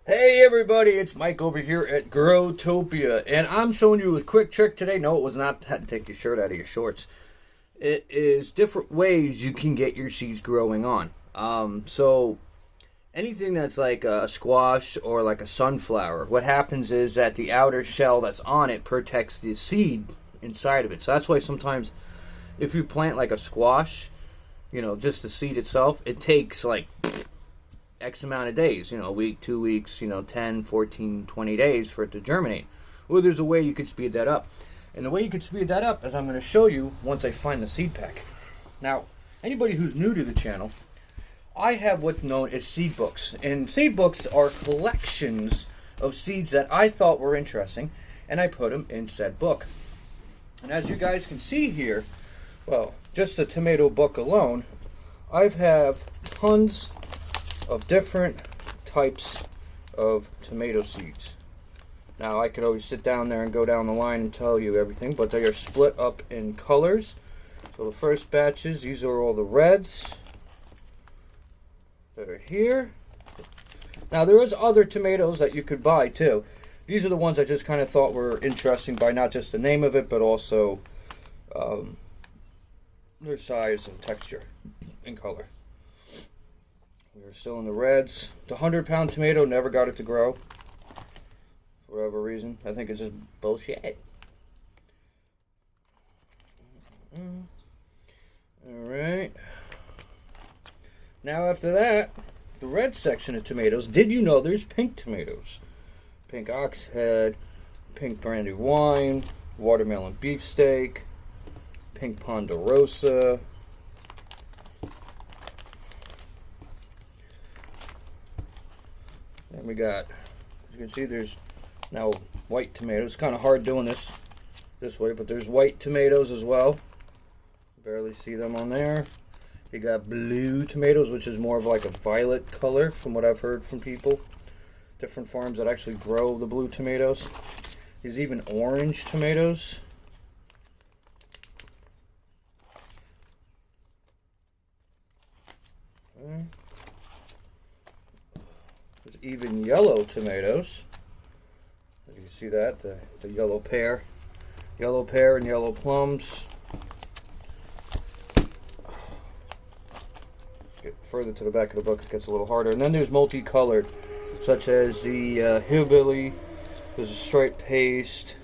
Hey everybody, it's Mike over here at Growtopia, and I'm showing you a quick trick today. No, it was not to take your shirt out of your shorts. It is different ways you can get your seeds growing on. So anything that's like a squash or like a sunflower, what happens is that the outer shell that's on it protects the seed inside of it. So that's why sometimes if you plant like a squash, just the seed itself, it takes like X amount of days, a week, 2 weeks, 10, 14, 20 days for it to germinate. Well, there's a way you could speed that up. And the way you could speed that up is I'm going to show you once I find the seed pack. Now, anybody who's new to the channel, I have what's known as seed books. And seed books are collections of seeds that I thought were interesting, and I put them in said book. And as you guys can see here, well, just the tomato book alone, I have tons of different types of tomato seeds. Now I could always sit down there and go down the line and tell you everything, but they are split up in colors. So the first batches, these are all the reds that are here. Now there is other tomatoes that you could buy too. These are the ones I just kind of thought were interesting by not just the name of it, but also their size and texture and color. We're still in the reds. The 100-pound tomato, never got it to grow. For whatever reason. I think it's just bullshit. Alright. Now after that, the red section of tomatoes. Did you know there's pink tomatoes? Pink ox head, pink brandy wine, watermelon beefsteak, pink ponderosa. And we got, as you can see, there's now white tomatoes. It's kind of hard doing this way, but there's white tomatoes as well. Barely see them on there. You got blue tomatoes, which is more of like a violet color from what I've heard from people. Different farms that actually grow the blue tomatoes. There's even orange tomatoes. Okay. There's even yellow tomatoes. As you can see that, the yellow pear and yellow plums. Get further to the back of the book, it gets a little harder. And then there's multicolored, such as the hillbilly. There's a striped paste.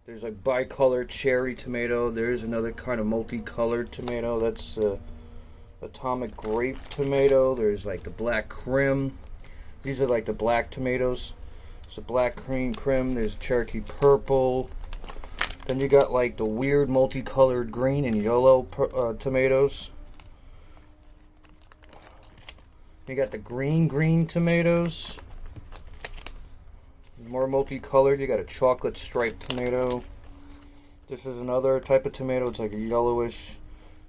There's like bicolored cherry tomato. There's another kind of multicolored tomato. That's atomic grape tomato. There's like the black crim. These are like the black tomatoes. It's a black cream crim. There's Cherokee purple. Then you got like the weird multicolored green and yellow tomatoes. You got the green tomatoes. More multicolored. You got a chocolate striped tomato. This is another type of tomato. It's like a yellowish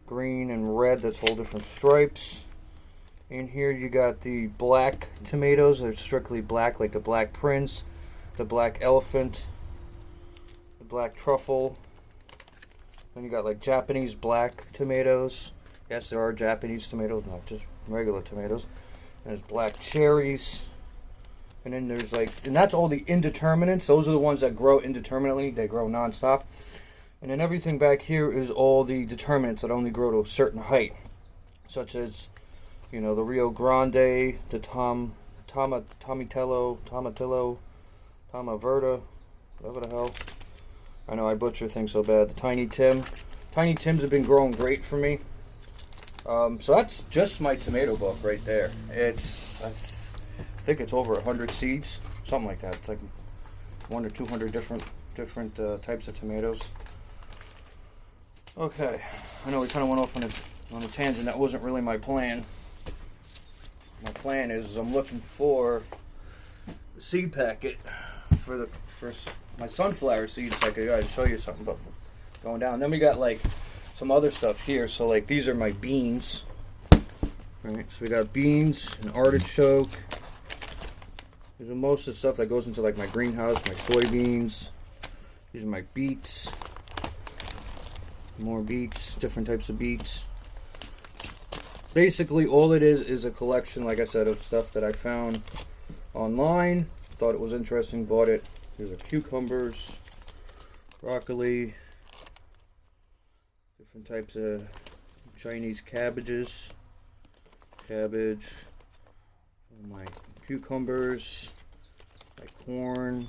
green and red. That's all different stripes. In here you got the black tomatoes. They're strictly black, like the black prince, the black elephant, the black truffle. Then you got like Japanese black tomatoes. Yes, there are Japanese tomatoes, not just regular tomatoes. And there's black cherries. And then there's like, and that's all the indeterminates. Those are the ones that grow indeterminately. They grow non-stop. And then everything back here is all the determinants that only grow to a certain height, such as, the Rio Grande, the Tomatillo, Tomaverda, whatever the hell. I know I butcher things so bad. The Tiny Tim. Tiny Tims have been growing great for me. So that's just my tomato book right there. I think it's over 100 seeds, something like that. It's like 100 or 200 different types of tomatoes. Okay, I know we kind of went off on a tangent. That wasn't really my plan. My plan is I'm looking for the seed packet for my sunflower seeds. I could show you something about going down. And then we got like some other stuff here. So like these are my beans. Right, so we got beans and artichoke. These are most of the stuff that goes into like my greenhouse, my soybeans. These are my beets. More beets, different types of beets. basically all it is a collection, like I said, of stuff that I found online. Thought it was interesting, bought it. These are cucumbers, broccoli, different types of Chinese cabbages, cabbage, my cucumbers, my corn.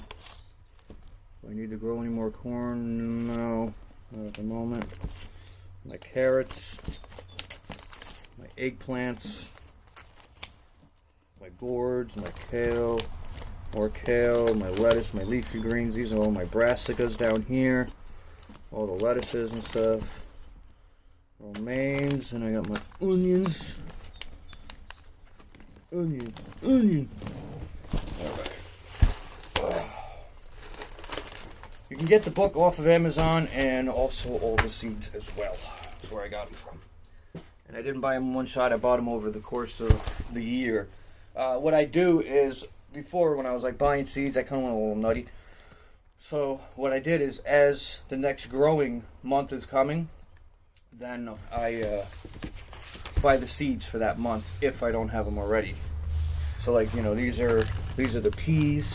Do I need to grow any more corn? No, not at the moment. My carrots, my eggplants, my gourds, my kale, more kale, my lettuce, my leafy greens. These are all my brassicas down here. All the lettuces and stuff. Romaines, and I got my onions. Onion. Alright. You can get the book off of Amazon and also all the seeds as well. That's where I got them from. And I didn't buy them in one shot, I bought them over the course of the year. What I do is, before when I was like buying seeds, I kind of went a little nutty. So what I did is, as the next growing month is coming, then I buy the seeds for that month if I don't have them already. So like, you know, these are the peas.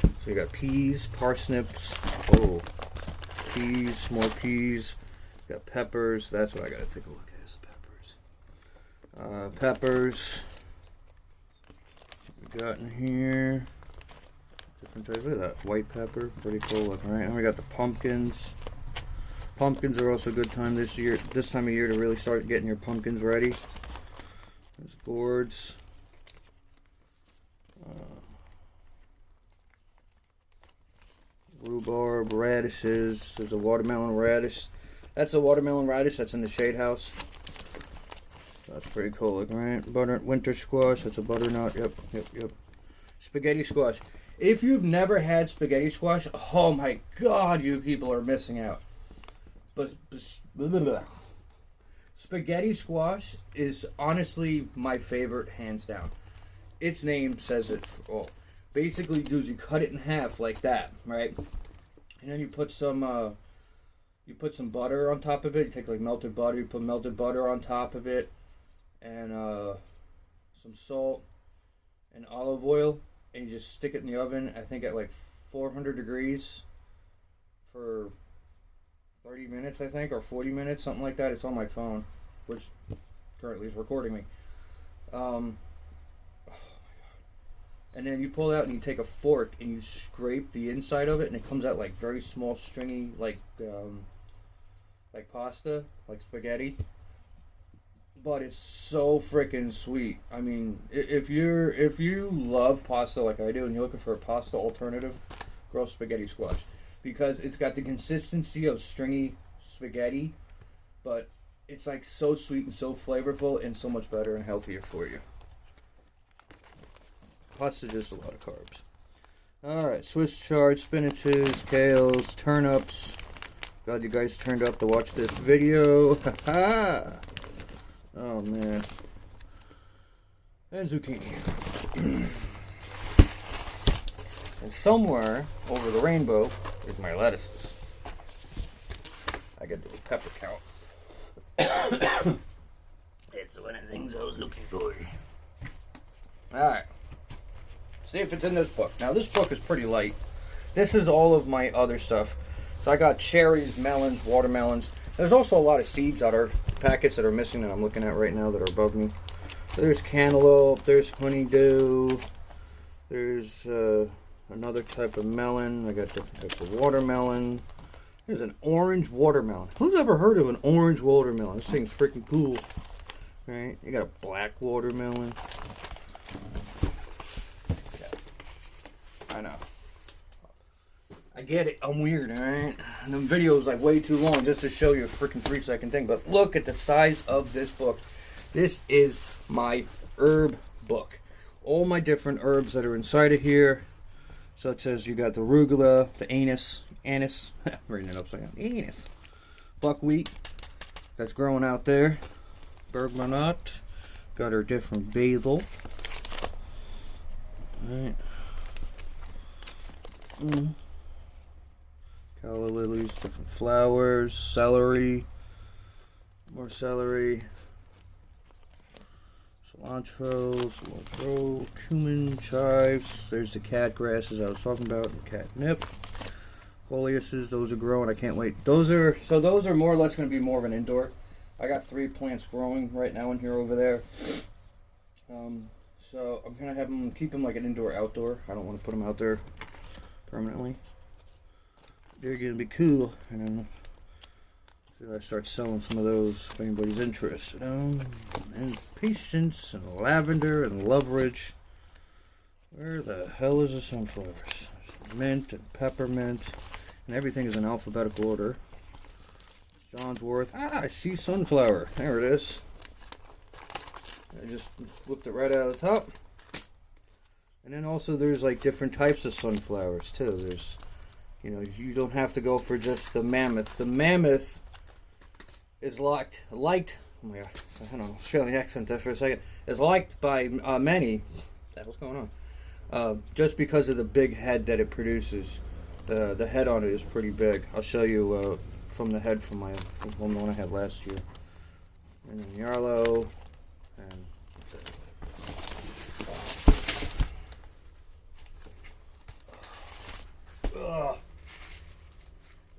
So you got peas, parsnips, oh, peas, more peas. You got peppers. That's what I gotta take a look at, is the peppers. Peppers. We got in here different types. Look at that white pepper, pretty cool looking, right? And we got the pumpkins. Pumpkins are also a good time this time of year to really start getting your pumpkins ready. There's gourds. Rhubarb, radishes. There's a watermelon radish. That's a watermelon radish that's in the shade house. That's pretty cool looking, right? Winter squash. That's a butternut. Yep. Spaghetti squash. If you've never had spaghetti squash, oh my God, you people are missing out. But spaghetti squash is honestly my favorite, hands down. Its name says it all. Basically, dudes, you cut it in half like that, right? And then you put some butter on top of it. You take like melted butter. You put melted butter on top of it, and some salt and olive oil, and you just stick it in the oven. I think at like 400 degrees for 30 minutes, I think, or 40 minutes, something like that. It's on my phone, which currently is recording me. And then you pull it out and you take a fork and you scrape the inside of it, and it comes out like very small, stringy, like pasta, like spaghetti. But it's so freaking sweet. I mean, if you love pasta like I do, and you're looking for a pasta alternative, grow spaghetti squash, because it's got the consistency of stringy spaghetti, but it's like so sweet and so flavorful and so much better and healthier for you. Plus, it's just a lot of carbs. Alright, Swiss chard, spinaches, kales, turnips. Glad you guys turned up to watch this video. Haha! Oh man. And zucchini. And somewhere over the rainbow is my lettuces. I get the pepper count. It's one of the things I was looking for. Alright. See if it's in this book. Now this book is pretty light. This is all of my other stuff. So I got cherries, melons, watermelons. There's also a lot of seeds that are packets that are missing that I'm looking at right now that are above me. So there's cantaloupe, there's honeydew, there's another type of melon. I got different types of watermelon. There's an orange watermelon. Who's ever heard of an orange watermelon? This thing's freaking cool. Right? You got a black watermelon. I know. I get it. I'm weird, alright? And the video's like way too long just to show you a freaking 3-second thing. But look at the size of this book. This is my herb book. All my different herbs that are inside of here, such as you got the arugula, the anise, I'm reading it upside down, anise, buckwheat that's growing out there, burglar nut, got our different basil, alright. Calla lilies, different flowers, celery, more celery, cilantro, cumin, chives. There's the cat grasses I was talking about, the catnip. Coleuses, those are growing. I can't wait. Those are more or less going to be more of an indoor. I got 3 plants growing right now in here over there. So I'm gonna have them, keep them like an indoor outdoor. I don't want to put them out there permanently. They're gonna be cool, and then I start selling some of those if anybody's interested. And patience and lavender and loveridge. Where the hell is the sunflowers? There's mint and peppermint, and everything is in alphabetical order. John's worth. Ah, I see sunflower. There it is. I just whipped it right out of the top. And then also there's like different types of sunflowers too. There's, you know, you don't have to go for just the mammoth. The mammoth is liked, oh my god, I don't know, Australian accent there for a second, is liked by many. What's going on? Just because of the big head that it produces. The head on it is pretty big. I'll show you from the head from my one I had last year. And then yarlow.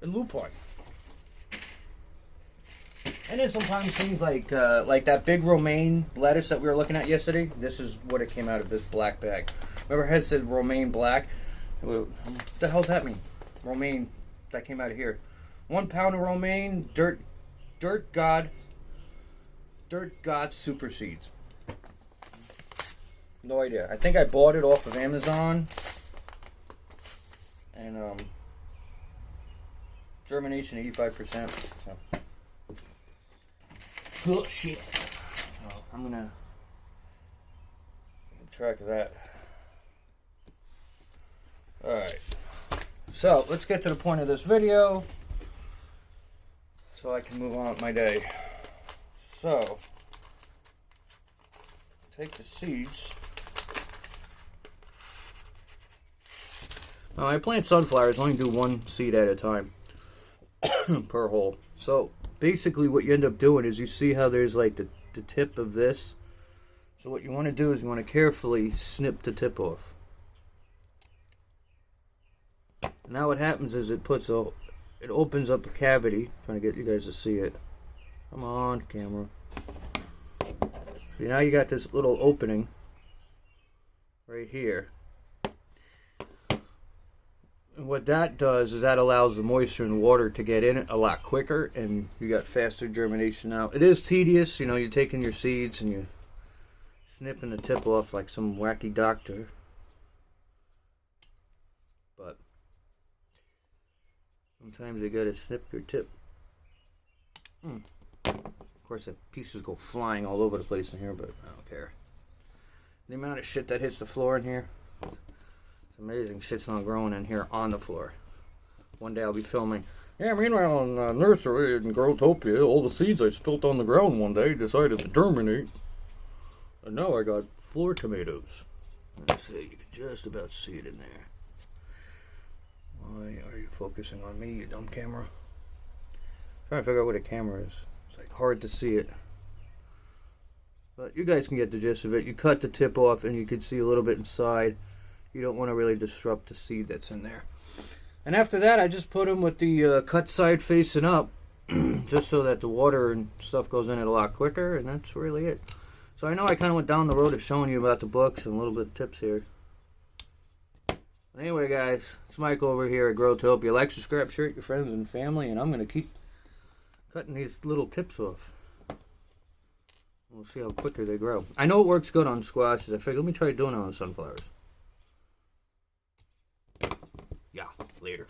And lupine. And then sometimes things like that big romaine lettuce that we were looking at yesterday. This is what it came out of, this black bag. Remember how it said romaine black? What the hell's that mean? Romaine that came out of here. 1 pound of romaine, dirt god super seeds. No idea. I think I bought it off of Amazon. And germination 85%. So. Oh shit. Oh, I'm gonna keep track of that. Alright. So let's get to the point of this video so I can move on with my day. So take the seeds. Now I plant sunflowers, I only do 1 seed at a time per hole. So basically what you end up doing is, you see how there's like the tip of this. So what you want to do is you want to carefully snip the tip off. Now what happens is it opens up a cavity. I'm trying to get you guys to see it. Come on, camera. So now you got this little opening right here. And what that does is that allows the moisture and water to get in it a lot quicker, and you got faster germination now. It is tedious, you know, you're taking your seeds and you're snipping the tip off like some wacky doctor. But sometimes you gotta snip your tip. Of course, the pieces go flying all over the place in here, but I don't care. The amount of shit that hits the floor in here. It's amazing shit's not growing in here on the floor. One day I'll be filming. Yeah, meanwhile in nursery in Growtopia, all the seeds I spilt on the ground one day decided to germinate. And now I got floor tomatoes. Let's see, you can just about see it in there. Why are you focusing on me, you dumb camera? I'm trying to figure out what a camera is. It's like hard to see it. But you guys can get the gist of it. You cut the tip off and you can see a little bit inside. You don't want to really disrupt the seed that's in there. And after that, I just put them with the cut side facing up, just so that the water and stuff goes in it a lot quicker, and that's really it. So I know I kind of went down the road of showing you about the books and a little bit of tips here. Anyway, guys, it's Mike over here at Growtopia. Like, subscribe, share it with your friends and family, and I'm going to keep cutting these little tips off. We'll see how quicker they grow. I know it works good on squashes. I figured, let me try doing it on sunflowers. Yeah, later.